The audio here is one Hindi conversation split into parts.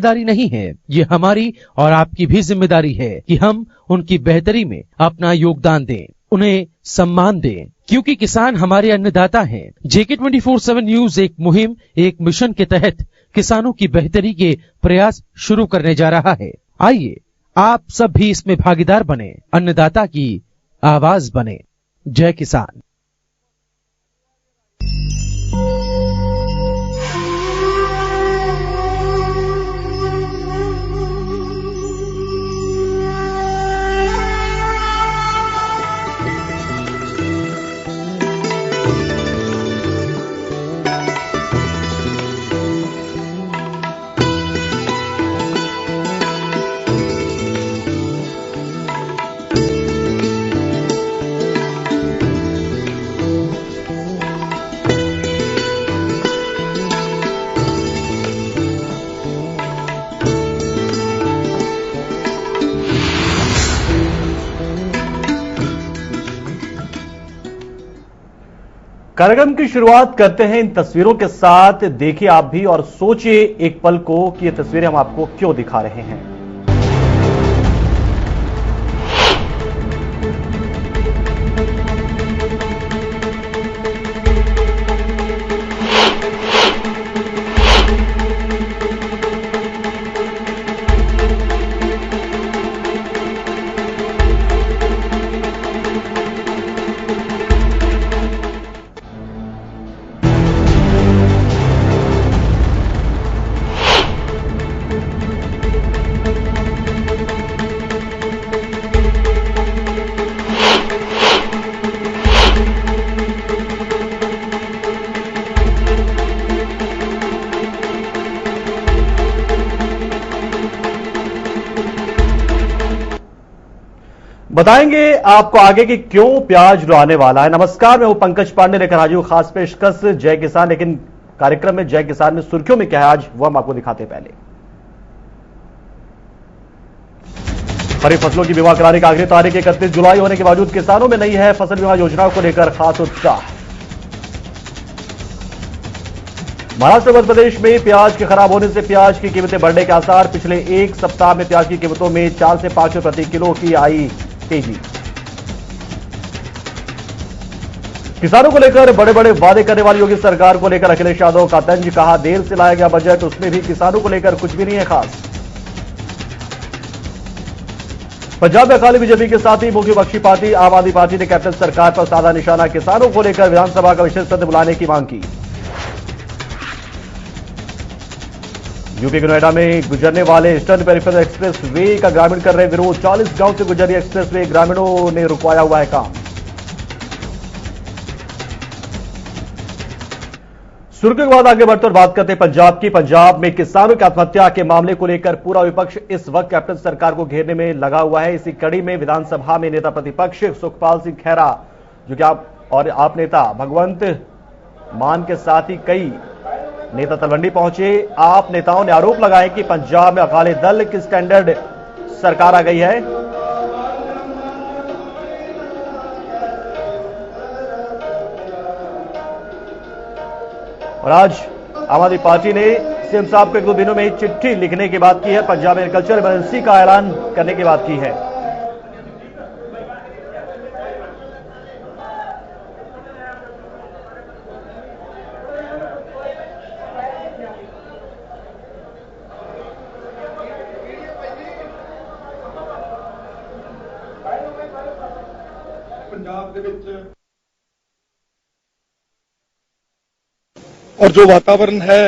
जिम्मेदारी नहीं है, ये हमारी और आपकी भी जिम्मेदारी है कि हम उनकी बेहतरी में अपना योगदान दें, उन्हें सम्मान दें, क्योंकि किसान हमारे अन्नदाता हैं। JK 24/7 न्यूज एक मुहिम, एक मिशन के तहत किसानों की बेहतरी के प्रयास शुरू करने जा रहा है। आइए आप सब भी इसमें भागीदार बने, अन्नदाता की आवाज बने। जय किसान। कार्यक्रम की शुरुआत करते हैं इन तस्वीरों के साथ। देखिए आप भी और सोचिए एक पल को कि ये तस्वीरें हम आपको क्यों दिखा रहे हैं। बताएंगे आपको आगे कि क्यों प्याज रुलाने वाला है। नमस्कार, मैं हूं पंकज पांडे, लेकर हाजिर हूं खास पेशकश जय किसान। लेकिन कार्यक्रम में जय किसान में सुर्खियों में क्या है आज वो हम आपको दिखाते हैं। पहले खरीफ फसलों की बीमा कराने की आखिरी तारीख 31 जुलाई होने के बावजूद किसानों में नहीं है फसल बीमा योजना को लेकर खास उत्साह। महाराष्ट्र मध्य प्रदेश में प्याज के खराब होने से प्याज की कीमतें बढ़ने के आसार। पिछले एक सप्ताह में प्याज की कीमतों में 4 से 5 रुपए प्रति किलो की आई तेजी। किसानों को लेकर बड़े बड़े वादे करने वाली योगी सरकार को लेकर अखिलेश यादव का तंज। कहा देर से लाया गया बजट, उसमें भी किसानों को लेकर कुछ भी नहीं है खास। पंजाब में अकाली बीजेपी के साथ ही मुख्य विपक्षी पार्टी आम आदमी पार्टी ने कैप्टन सरकार पर साधा निशाना। किसानों को लेकर विधानसभा का विशेष सत्र बुलाने की मांग की। यूपी के नोएडा में गुजरने वाले ईस्टर्न पेरिफेरल एक्सप्रेस वे का ग्रामीण कर रहे विरोध। 40 गांव से गुजरी एक्सप्रेस वे, ग्रामीणों ने रुकवाया हुआ है काम। सुर्खियों के बाद आगे बढ़ते और बात करते हैं पंजाब की। पंजाब में किसानों की आत्महत्या के मामले को लेकर पूरा विपक्ष इस वक्त कैप्टन सरकार को घेरने में लगा हुआ है। इसी कड़ी में विधानसभा में नेता प्रतिपक्ष सुखपाल सिंह खैरा, जो कि आप नेता भगवंत मान के साथ ही कई नेता तलवंडी पहुंचे। आप नेताओं ने आरोप लगाए कि पंजाब में अकाली दल की स्टैंडर्ड सरकार आ गई है। और आज आम आदमी पार्टी ने सीएम साहब को 1-2 दिनों में चिट्ठी लिखने की बात की है। पंजाब में एग्रीकल्चर इमरजेंसी का ऐलान करने की बात की है। और जो वातावरण है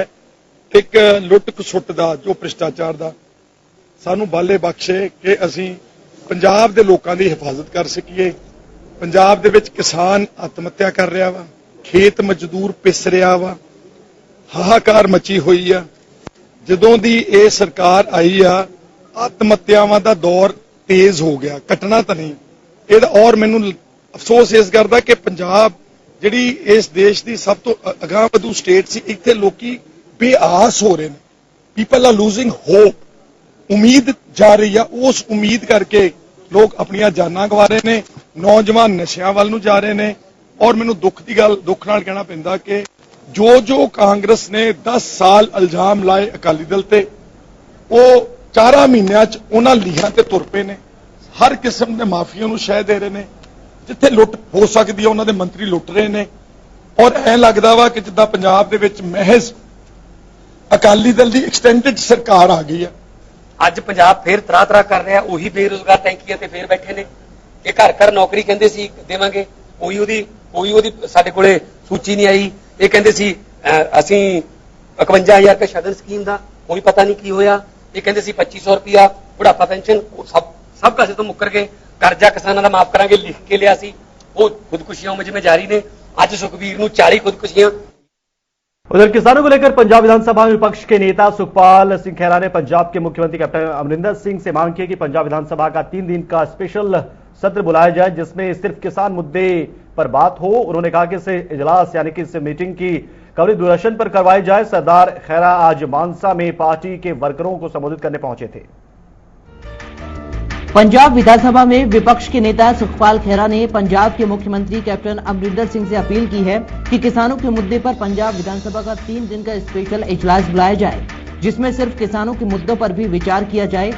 एक लुੱਟ ਖਸੁੱਟ ਦਾ, जो ਭ੍ਰਿਸ਼ਟਾਚਾਰ ਦਾ, ਸਾਨੂੰ ਬਾਲੇ ਬਖਸ਼ੇ ਕਿ ਅਸੀਂ ਪੰਜਾਬ ਦੇ ਲੋਕਾਂ ਦੀ ਹਿਫਾਜ਼ਤ ਕਰ ਸਕੀਏ। ਪੰਜਾਬ ਦੇ ਵਿੱਚ ਕਿਸਾਨ ਆਤਮਹੱਤਿਆ ਕਰ ਰਿਹਾ ਵਾ, ਖੇਤ ਮਜ਼ਦੂਰ ਪਿਸ ਰਿਹਾ ਵਾ, ਹਾਹਾਕਾਰ ਮਚੀ ਹੋਈ ਆ। ਜਦੋਂ ਦੀ ਇਹ ਸਰਕਾਰ ਆਈ ਆ ਆਤਮਹੱਤਿਆਵਾਂ ਦਾ ਦੌਰ ਤੇਜ਼ ਹੋ ਗਿਆ, ਘਟਣਾ ਤਾਂ ਨਹੀਂ ਇਹਦਾ। ਔਰ ਮੈਨੂੰ ਅਫਸੋਸ ਇਸ ਕਰਦਾ ਕਿ ਪੰਜਾਬ ਜਿਹੜੀ ਇਸ ਦੇਸ਼ ਦੀ ਸਭ ਤੋਂ ਅਗਾਂਹ ਵਧੂ ਸਟੇਟ ਸੀ, ਇੱਥੇ ਲੋਕੀ ਬੇਆਸ ਹੋ ਰਹੇ ਨੇ। People are losing hop. ਉਮੀਦ ਜਾ ਰਹੀ ਆ, ਉਸ ਉਮੀਦ ਕਰਕੇ ਲੋਕ ਆਪਣੀਆਂ ਜਾਨਾਂ ਗਵਾ ਰਹੇ ਨੇ, ਨੌਜਵਾਨ ਨਸ਼ਿਆਂ ਵੱਲ ਨੂੰ ਜਾ ਰਹੇ ਨੇ। ਔਰ ਮੈਨੂੰ ਦੁੱਖ ਨਾਲ ਕਹਿਣਾ ਪੈਂਦਾ ਕਿ ਜੋ ਕਾਂਗਰਸ ਨੇ 10 ਸਾਲ ਇਲਜ਼ਾਮ ਲਾਏ ਅਕਾਲੀ ਦਲ ਤੇ, ਉਹ 4 ਮਹੀਨਿਆਂ 'ਚ ਉਹਨਾਂ ਲੀਹਾਂ ਤੇ ਤੁਰ ਪਏ ਨੇ। ਹਰ ਕਿਸਮ ਦੇ ਮਾਫੀਆ ਨੂੰ ਸ਼ਹਿ ਦੇ ਰਹੇ ਨੇ। ਜਿੱਥੇ ਲੁੱਟ ਹੋ ਸਕਦੀ ਹੈ ਉਹਨਾਂ ਦੇ ਮੰਤਰੀ ਲੁੱਟ ਰਹੇ ਨੇ। ਔਰ ਐਂ ਲੱਗਦਾ ਵਾ ਕਿ ਜਿੱਦਾਂ ਪੰਜਾਬ ਦੇ ਵਿੱਚ ਮਹਿਜ਼ ਅਕਾਲੀ ਦਲ ਦੀ ਐਕਸਟੈਂਡਡ ਸਰਕਾਰ ਆ ਗਈ ਹੈ। ਅੱਜ ਪੰਜਾਬ ਫੇਰ ਤਰਾ ਕਰ ਰਿਹਾ। ਉਹੀ ਬੇਰੁਜ਼ਗਾਰ ਟੈਂਕੀਆਂ ਤੇ ਫੇਰ ਬੈਠੇ ਨੇ। ਇਹ ਘਰ ਘਰ ਨੌਕਰੀ ਕਹਿੰਦੇ ਸੀ ਦੇਵਾਂਗੇ, ਕੋਈ ਉਹਦੀ ਸਾਡੇ ਕੋਲੇ ਸੂਚੀ ਨਹੀਂ ਆਈ। ਇਹ ਕਹਿੰਦੇ ਸੀ ਅਸੀਂ 51,000 ਰੁਪਏ ਸ਼ਗਨ ਸਕੀਮ ਦਾ, ਕੋਈ ਪਤਾ ਨਹੀਂ ਕੀ ਹੋਇਆ। ਇਹ ਕਹਿੰਦੇ ਸੀ 2500 ਰੁਪਇਆ ਬੁਢਾਪਾ ਪੈਨਸ਼ਨ, ਸਭ ਕਾਸੇ ਤੋਂ ਮੁੱਕਰ ਗਏ। ਕਰਜ਼ਾ ਕਿਸਾਨਾਂ ਦਾ ਮਾਫ ਕਰਾਂਗੇ ਲਿਖ ਕੇ ਲਿਆ ਸੀ, ਉਹ ਖੁਦकुशियां मुझ में जारी ने। आज सुखबीर ਨੂੰ 40 खुदकुशियां। उधर किसानों को लेकर पंजाब विधानसभा में विपक्ष के नेता सुखपाल सिंह खैरा ने पंजाब के मुख्यमंत्री कैप्टन अमरिंदर सिंह से मांग की कि पंजाब विधानसभा का 3 दिन का स्पेशल सत्र बुलाया जाए जिसमें सिर्फ किसान मुद्दे पर बात हो। उन्होंने कहा कि इस इजलास यानी कि इस मीटिंग की कवरेज दूरदर्शन पर करवाई जाए। सरदार खैरा आज मानसा में पार्टी के वर्करों को संबोधित करने पहुंचे थे। पंजाब विधानसभा में विपक्ष के नेता सुखपाल खैरा ने पंजाब के मुख्यमंत्री कैप्टन अमरिंदर सिंह से अपील की है कि किसानों के मुद्दे पर पंजाब विधानसभा का 3 दिन का स्पेशल इजलास बुलाया जाए जिसमें सिर्फ किसानों के मुद्दों पर भी विचार किया जाए।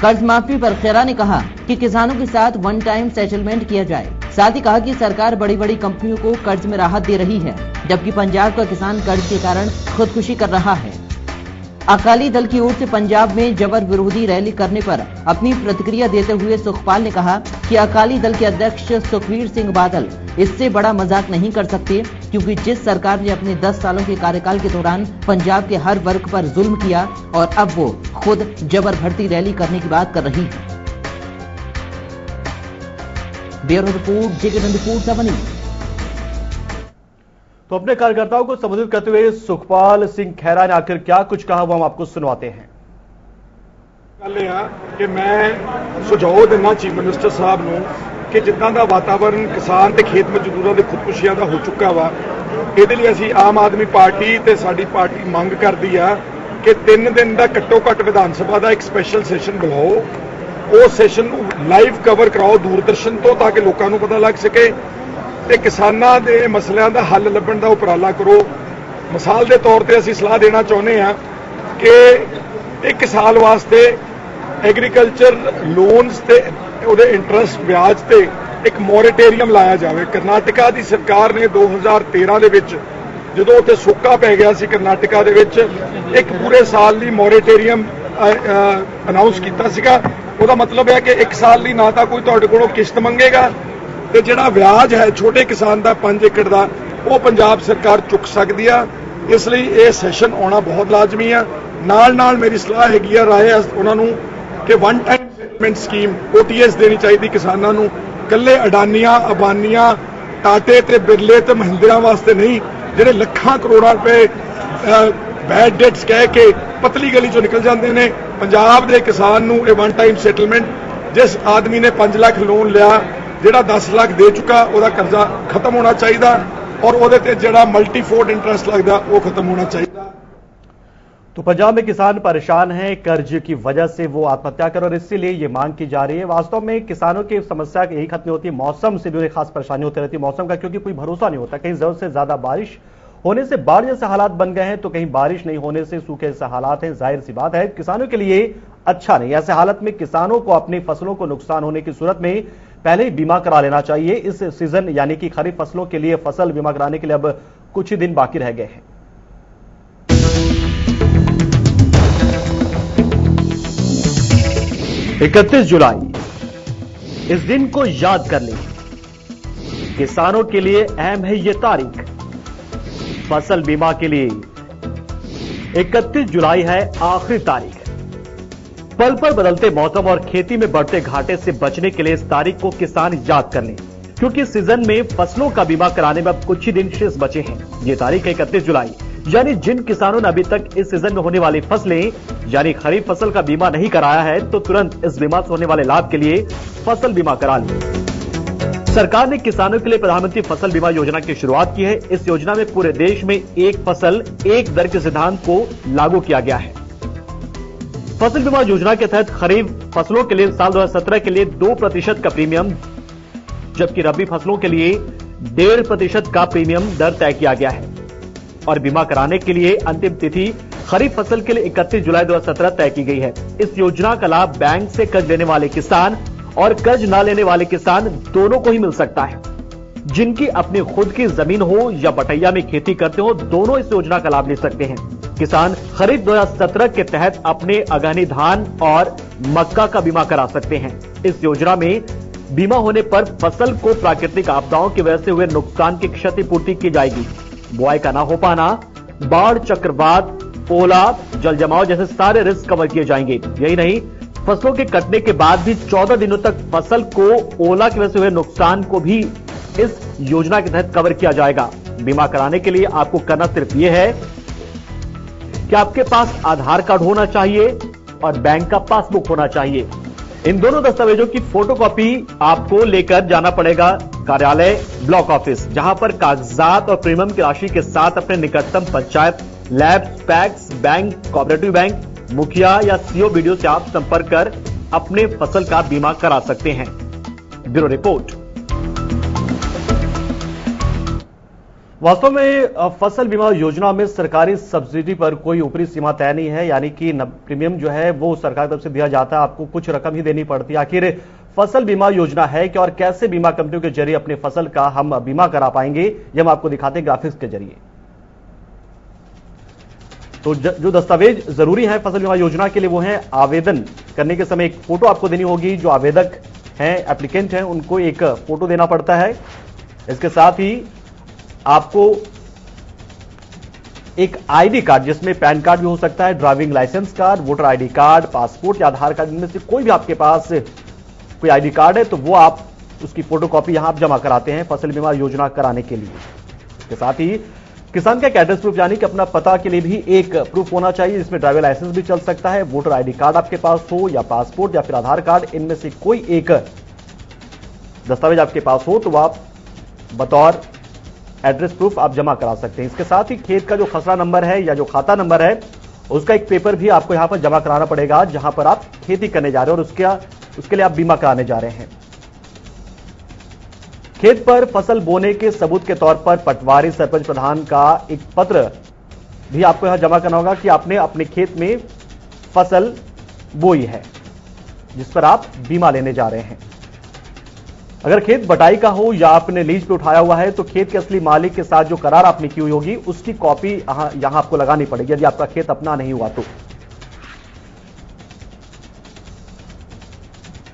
कर्ज माफी पर खैरा ने कहा कि किसानों के साथ वन टाइम सेटलमेंट किया जाए। साथ ही कहा कि सरकार बड़ी बड़ी कंपनियों को कर्ज में राहत दे रही है जबकि पंजाब का किसान कर्ज के कारण खुदकुशी कर रहा है। अकाली दल की ओर से पंजाब में जबर विरोधी रैली करने पर अपनी प्रतिक्रिया देते हुए सुखपाल ने कहा कि अकाली दल के अध्यक्ष सुखबीर सिंह बादल इससे बड़ा मजाक नहीं कर सकते क्योंकि जिस सरकार ने अपने 10 सालों के कार्यकाल के दौरान पंजाब के हर वर्ग पर जुल्म किया और अब वो खुद जबर भर्ती रैली करने की बात कर रही है। Bureau report JK24/7। तो अपने कार्यकर्ताओं को संबोधित करते हुए सुखपाल सिंह खैरा ने आखिर क्या कुछ कहा वो हम आपको सुनवाते हैं। ਗੱਲ ਇਹ ਆ ਕਿ ਮੈਂ ਸੁਝਾਅ ਦਿੰਦਾ ਚੀਫ ਮਿਨਿਸਟਰ ਸਾਹਿਬ ਨੂੰ ਕਿ ਜਿੱਦਾਂ ਦਾ ਵਾਤਾਵਰਣ ਕਿਸਾਨ ਤੇ ਖੇਤ ਮਜ਼ਦੂਰਾਂ ਦੇ ਖੁਦਕੁਸ਼ੀਆਂ ਦਾ ਹੋ ਚੁੱਕਾ ਵਾ, ਇਹਦੇ ਲਈ ਅਸੀਂ ਆਮ ਆਦਮੀ ਪਾਰਟੀ ਤੇ ਸਾਡੀ ਪਾਰਟੀ ਮੰਗ ਕਰਦੀ ਆ ਕਿ 3 ਦਿਨ ਦਾ ਘੱਟੋ ਘੱਟ ਵਿਧਾਨ ਸਭਾ ਦਾ ਇੱਕ ਸਪੈਸ਼ਲ ਸੈਸ਼ਨ ਬੁਲਾਓ। ਉਹ ਸੈਸ਼ਨ ਨੂੰ ਲਾਈਵ ਕਵਰ ਕਰਾਓ ਦੂਰਦਰਸ਼ਨ ਤੋਂ ਤਾਂ ਕਿ ਲੋਕਾਂ ਨੂੰ ਪਤਾ ਲੱਗ ਸਕੇ ਤੇ ਕਿਸਾਨਾਂ ਦੇ ਮਸਲਿਆਂ ਦਾ ਹੱਲ ਲੱਭਣ ਦਾ ਉਪਰਾਲਾ ਕਰੋ। ਮਿਸਾਲ ਦੇ ਤੌਰ ਤੇ ਅਸੀਂ ਸਲਾਹ ਦੇਣਾ ਚਾਹੁੰਦੇ ਹਾਂ ਕਿ 1 ਸਾਲ ਵਾਸਤੇ ਐਗਰੀਕਲਚਰ ਲੋਨਸ ਤੇ ਉਹਦੇ ਇੰਟਰਸਟ ਵਿਆਜ ਤੇ ਇੱਕ ਮੋਰੇਟੋਰੀਅਮ ਲਾਇਆ ਜਾਵੇ। ਕਰਨਾਟਕਾ ਦੀ ਸਰਕਾਰ ਨੇ 2013 ਦੇ ਵਿੱਚ ਜਦੋਂ ਉੱਥੇ ਸੋਕਾ ਪੈ ਗਿਆ ਸੀ ਕਰਨਾਟਕਾ ਦੇ ਵਿੱਚ ਇੱਕ ਪੂਰੇ ਸਾਲ ਲਈ ਮੋਰੇਟੋਰੀਅਮ ਅਨਾਉਂਸ ਕੀਤਾ ਸੀਗਾ। ਉਹਦਾ ਮਤਲਬ ਹੈ ਕਿ 1 ਸਾਲ ਲਈ ਨਾ ਤਾਂ ਕੋਈ ਤੁਹਾਡੇ ਕੋਲੋਂ ਕਿਸ਼ਤ ਮੰਗੇਗਾ ਤੇ ਜਿਹੜਾ ਵਿਆਜ ਹੈ ਛੋਟੇ ਕਿਸਾਨ ਦਾ 5 ਏਕੜ ਦਾ ਉਹ ਪੰਜਾਬ ਸਰਕਾਰ ਚੁੱਕ ਸਕਦੀ ਆ। ਇਸ ਲਈ ਇਹ ਸੈਸ਼ਨ ਆਉਣਾ ਬਹੁਤ ਲਾਜ਼ਮੀ ਆ। ਨਾਲ ਮੇਰੀ ਸਲਾਹ ਹੈਗੀ ਆ ਰਾਏ ਉਹਨਾਂ ਨੂੰ ਕਿ one time settlement scheme OTS ਦੇਣੀ ਚਾਹੀਦੀ ਕਿਸਾਨਾਂ ਨੂੰ। ਕੱਲੇ ਅਡਾਨੀਆਂ ਅਬਾਨੀਆਂ ਟਾਟੇ ਤੇ ਬਿਰਲੇ ਤੇ ਮਹਿੰਦਰਾ ਵਾਸਤੇ ਨਹੀਂ ਜਿਹੜੇ ਲੱਖਾਂ ਕਰੋੜਾਂ ਰੁਪਏ ਬੈਡ ਡੈਟਸ ਕਹਿ ਕੇ ਪਤਲੀ ਗਲੀ ਚੋਂ ਨਿਕਲ ਜਾਂਦੇ ਨੇ। ਪੰਜਾਬ ਦੇ ਕਿਸਾਨ ਨੂੰ ਇਹ ਵਨ ਟਾਈਮ ਸੈਟਲਮੈਂਟ, ਜਿਸ ਆਦਮੀ ਨੇ 5 ਲੱਖ ਲੋਨ ਲਿਆ ਜਿਹੜਾ 10 ਲੱਖ ਦੇ ਚੁੱਕਾ ਉਹਦਾ ਕਰਜ਼ਾ ਖਤਮ ਹੋਣਾ ਚਾਹੀਦਾ और ਉਹਦੇ ਤੇ ਜਿਹੜਾ मल्टीफोल्ड इंटरेस्ट लगता वो खत्म होना चाहिए। तो पंजाब में किसान परेशान हैं, कर्ज की वजह से वो आत्महत्या कर और इसीलिए ये मांग की जा रही है। वास्तव में किसानों की समस्या यही खत्म नहीं होती, मौसम से भी उन्हें खास परेशानी होती रहती है मौसम का, क्योंकि कोई भरोसा नहीं होता। कहीं जरूरत से ज्यादा बारिश होने से बाढ़ जैसे हालात बन गए हैं तो कहीं बारिश नहीं होने से सूखे जैसे हालात हैं। जाहिर सी बात है किसानों के लिए अच्छा नहीं। ऐसे हालत में किसानों को अपनी फसलों को नुकसान होने की सूरत में पहले ही बीमा करा लेना चाहिए। इस सीजन यानी कि खरीफ फसलों के लिए फसल बीमा कराने के लिए अब कुछ ही दिन बाकी रह गए हैं। 31 जुलाई इस दिन को याद कर लें। किसानों के लिए अहम है ये तारीख। फसल बीमा के लिए 31 जुलाई है आखिरी तारीख। पल पल बदलते मौसम और खेती में बढ़ते घाटे से बचने के लिए इस तारीख को किसान याद कर लें, क्योंकि सीजन में फसलों का बीमा कराने में अब कुछ ही दिन शेष बचे हैं। ये तारीख है 31 जुलाई, यानी जिन किसानों ने अभी तक इस सीजन में होने वाली फसलें यानी खरीफ फसल का बीमा नहीं कराया है तो तुरंत इस बीमा से होने वाले लाभ के लिए फसल बीमा करा लें। सरकार ने किसानों के लिए प्रधानमंत्री फसल बीमा योजना की शुरुआत की है। इस योजना में पूरे देश में एक फसल एक दर के सिद्धांत को लागू किया गया है। फसल बीमा योजना के तहत खरीफ फसलों के लिए साल 2017 के लिए 2% का प्रीमियम, जबकि रबी फसलों के लिए 1.5% का प्रीमियम दर तय किया गया है और बीमा कराने के लिए अंतिम तिथि खरीफ फसल के लिए 31 जुलाई 2017 तय की गई है। इस योजना का लाभ बैंक से कर्ज लेने वाले किसान और कर्ज न लेने वाले किसान दोनों को ही मिल सकता है। जिनकी अपनी खुद की जमीन हो या बटैया में खेती करते हो, दोनों इस योजना का लाभ ले सकते हैं। किसान खरीफ 2017 के तहत अपने अगहनी धान और मक्का का बीमा करा सकते हैं। इस योजना में बीमा होने पर फसल को प्राकृतिक आपदाओं की वजह से हुए नुकसान की क्षतिपूर्ति की जाएगी। बुआई का ना हो पाना, बाढ़, चक्रवात, ओला, जल जमाव जैसे सारे रिस्क कवर किए जाएंगे। यही नहीं, फसलों के कटने के बाद भी 14 दिनों तक फसल को ओला की वजह से हुए नुकसान को भी इस योजना के तहत कवर किया जाएगा। बीमा कराने के लिए आपको करना सिर्फ यह है कि आपके पास आधार कार्ड होना चाहिए और बैंक का पासबुक होना चाहिए। इन दोनों दस्तावेजों की फोटोकॉपी आपको लेकर जाना पड़ेगा कार्यालय, ब्लॉक ऑफिस, जहां पर कागजात और प्रीमियम की राशि के साथ अपने निकटतम panchayat, lab, PACS, bank, cooperative bank, मुखिया या सीओ बीडीओ से आप संपर्क कर अपने फसल का बीमा करा सकते हैं। Bureau report. वास्तव में फसल बीमा योजना में सरकारी सब्सिडी पर कोई ऊपरी सीमा तय नहीं है, यानी कि प्रीमियम जो है वो सरकार की तरफ से दिया जाता है, आपको कुछ रकम ही देनी पड़ती है। आखिर फसल बीमा योजना है कि और कैसे बीमा कंपनियों के जरिए अपने फसल का हम बीमा करा पाएंगे, ये हम आपको दिखाते हैं ग्राफिक्स के जरिए। तो जो दस्तावेज जरूरी है फसल बीमा योजना के लिए वो है, आवेदन करने के समय एक फोटो आपको देनी होगी। जो आवेदक हैं, एप्लीकेंट हैं, उनको एक फोटो देना पड़ता है। इसके साथ ही आपको एक आईडी कार्ड, जिसमें पैन कार्ड भी हो सकता है, driving licence card, voter ID card, passport या आधार कार्ड, इनमें से कोई भी आपके पास कोई आईडी कार्ड है तो वो आप उसकी फोटोकॉपी यहां आप जमा कराते हैं फसल बीमा योजना कराने के लिए। इसके साथ ही किसान का एक एड्रेस प्रूफ, यानी कि अपना पता के लिए भी एक प्रूफ होना चाहिए, जिसमें ड्राइविंग लाइसेंस भी चल सकता है, वोटर आईडी कार्ड आपके पास हो या पासपोर्ट या फिर आधार कार्ड, इनमें से कोई एक दस्तावेज आपके पास हो तो आप बतौर एड्रेस प्रूफ आप जमा करा सकते हैं। इसके साथ ही खेत का जो खसरा नंबर है या जो खाता नंबर है, उसका एक पेपर भी आपको यहां पर जमा कराना पड़ेगा, जहां पर आप खेती करने जा रहे हैं और उसके लिए आप बीमा कराने जा रहे हैं। खेत पर फसल बोने के सबूत के तौर पर पटवारी, सरपंच, प्रधान का एक पत्र भी आपको यहां जमा करना होगा कि आपने अपने खेत में फसल बोई है, जिस पर आप बीमा लेने जा रहे हैं। अगर खेत बटाई का हो या आपने लीज पे उठाया हुआ है तो खेत के असली मालिक के साथ जो करार आपने की हुई होगी उसकी कॉपी यहां आपको लगानी पड़ेगी, यदि आपका खेत अपना नहीं हुआ तो।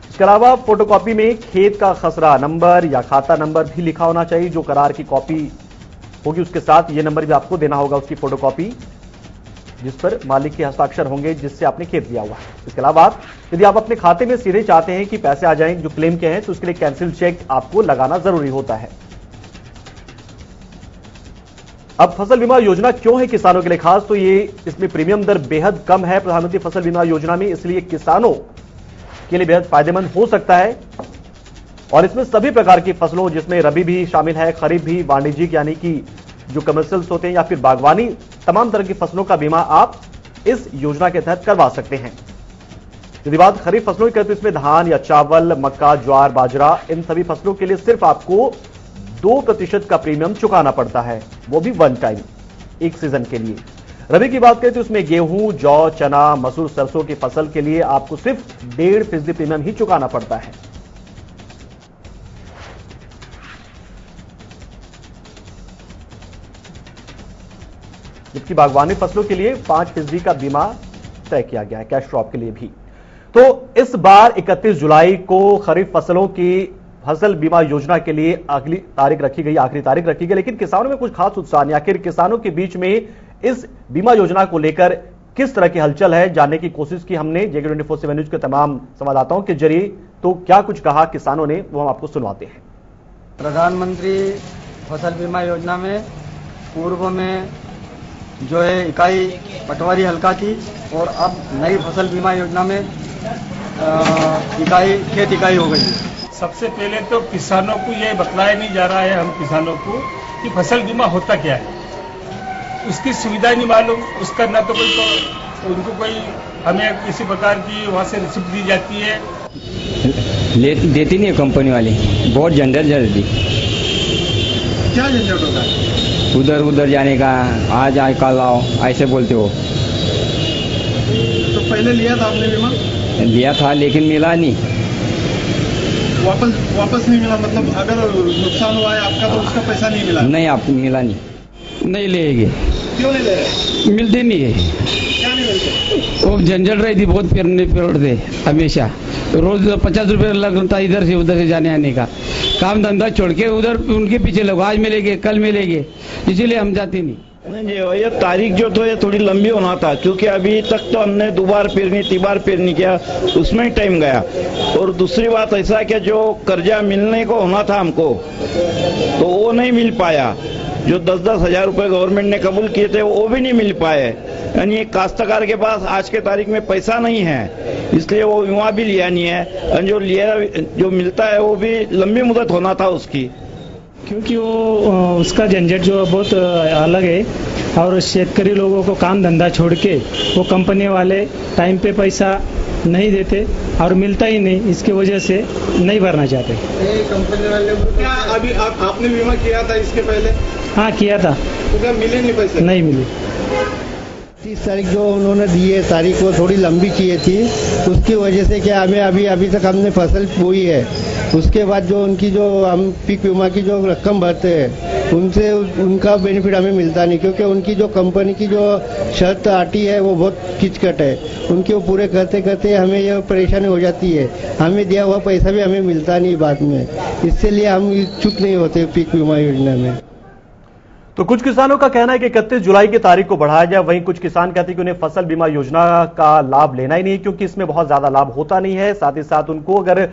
इसके अलावा फोटोकॉपी में खेत का खसरा नंबर या खाता नंबर भी लिखा होना चाहिए। जो करार की कॉपी होगी उसके साथ ये नंबर भी आपको देना होगा, उसकी फोटोकॉपी, जिस पर मालिक के हस्ताक्षर होंगे जिससे आपने खेत दिया हुआ है। इसके अलावा यदि आप अपने खाते में सीधे चाहते हैं कि पैसे आ जाएं जो क्लेम के हैं, तो उसके लिए कैंसिल चेक आपको लगाना जरूरी होता है। अब फसल बीमा योजना क्यों है किसानों के लिए खास, तो ये इसमें प्रीमियम दर बेहद कम है प्रधानमंत्री फसल बीमा योजना में, इसलिए किसानों के लिए बेहद फायदेमंद हो सकता है। और इसमें सभी प्रकार की फसलों, जिसमें रबी भी शामिल है, खरीफ भी, वाणिज्यिक यानी कि जो कमर्शियल्स होते हैं या फिर बागवानी, तमाम तरह की फसलों का बीमा आप इस योजना के तहत करवा सकते हैं। यदि बात खरीफ फसलों की करें तो इसमें धान या चावल, मक्का, ज्वार, बाजरा, इन सभी फसलों के लिए सिर्फ आपको 2% का प्रीमियम चुकाना पड़ता है, वो भी वन टाइम, एक सीजन के लिए। रबी की बात करें तो इसमें गेहूं, जौ, चना, मसूर, सरसों की फसल के लिए आपको सिर्फ 1.5% प्रीमियम ही चुकाना पड़ता है। जबकि बागवानी फसलों के लिए 5% का बीमा तय किया गया है, कैश क्रॉप के लिए भी। तो इस बार 31 जुलाई को खरीफ फसलों की फसल बीमा योजना के लिए अगली तारीख रखी गई, आखिरी तारीख रखी गई, लेकिन किसानों में कुछ खास उत्साह नहीं। आखिर किसानों के बीच में इस बीमा योजना को लेकर किस तरह की हलचल है, जानने की कोशिश की हमने JK24/7 न्यूज के तमाम संवाददाताओं के जरिए। तो क्या कुछ कहा किसानों ने, वो हम आपको सुनवाते हैं। प्रधानमंत्री फसल बीमा योजना में पूर्व में जो है इकाई पटवारी हल्का थी और अब नई फसल बीमा योजना में खेत इकाई हो गई है। सबसे पहले तो किसानों को ये बतलाया नहीं जा रहा है, हम किसानों को, कि फसल बीमा होता क्या है, उसकी सुविधा नहीं मालूम, उसका न तो उनको कोई हमें किसी प्रकार की वहाँ से रिसिप्ट दी जाती है, देती नहीं है कंपनी वाली, बहुत झंझट जल्दी। क्या झंझट होता है? उधर जाने का, आज कल आओ, ऐसे बोलते हो। पहले लिया था आपने बीमा? लिया था लेकिन मिला नहीं। वापस नहीं मिला? मतलब अगर नुकसान हुआ है आपका तो उसका पैसा नहीं मिला? नहीं, आप मिला नहीं लेंगे। क्यों नहीं ले रहे? मिलते नहीं है। क्या नहीं मिलते? वो झंझट रही थी, बहुत फिरते हमेशा। रोज 50 रुपये लगता इधर से उधर से जाने आने का। काम धंधा छोड़ के उधर उनके पीछे लगो, आज मिलेंगे कल मिलेंगे, इसीलिए हम जाते नहीं। नहीं जी, ये तारीख जो तो ये थोड़ी लंबी होना था, क्योंकि अभी तक तो हमने 2 बार पेरनी 3 बार पेरनी किया, उसमें ही टाइम गया। और दूसरी बात ऐसा कि जो कर्जा मिलने को होना था हमको तो वो नहीं मिल पाया। जो 10-10 हजार रुपए गवर्नमेंट ने कबूल किए थे वो भी नहीं मिल पाए। यानी एक काश्तकार के पास आज के तारीख में पैसा नहीं है, इसलिए वो बीमा भी लिया नहीं है। और जो मिलता है वो भी लंबी मुदत होना था उसकी, क्योंकि वो उसका झंझट जो बहुत अलग है। और शेतकरी लोगों को काम धंधा छोड़ के वो कंपनी वाले टाइम पे पैसा नहीं देते और मिलता ही नहीं, इसकी वजह से नहीं भरना चाहते। कंपनी वाले क्या अभी आपने बीमा किया था इसके पहले? हाँ किया था। तो क्या मिले नहीं पैसे? नहीं मिले। 30 तारीख जो उन्होंने दी है तारीख वो थोड़ी लंबी चाहिए थी, उसकी वजह से क्या हमें अभी तक हमने फसल बोई है, उसके बाद जो उनकी जो हम पीक बीमा की जो रकम भरते हैं उनसे उनका बेनिफिट हमें मिलता नहीं, क्योंकि उनकी जो कंपनी की जो शर्त आती है वो बहुत किचकट है। उनके वो पूरे करते करते हमें ये परेशानी हो जाती है, हमें दिया हुआ पैसा भी हमें मिलता नहीं बाद में, इसलिए हम इच्छुक नहीं होते पीक बीमा योजना में। तो कुछ किसानों का कहना है कि 31 जुलाई की तारीख को बढ़ाया जाए, वहीं कुछ किसान कहते हैं कि उन्हें फसल बीमा योजना का लाभ लेना ही नहीं, क्योंकि इसमें बहुत ज्यादा लाभ होता नहीं है। साथ ही साथ उनको अगर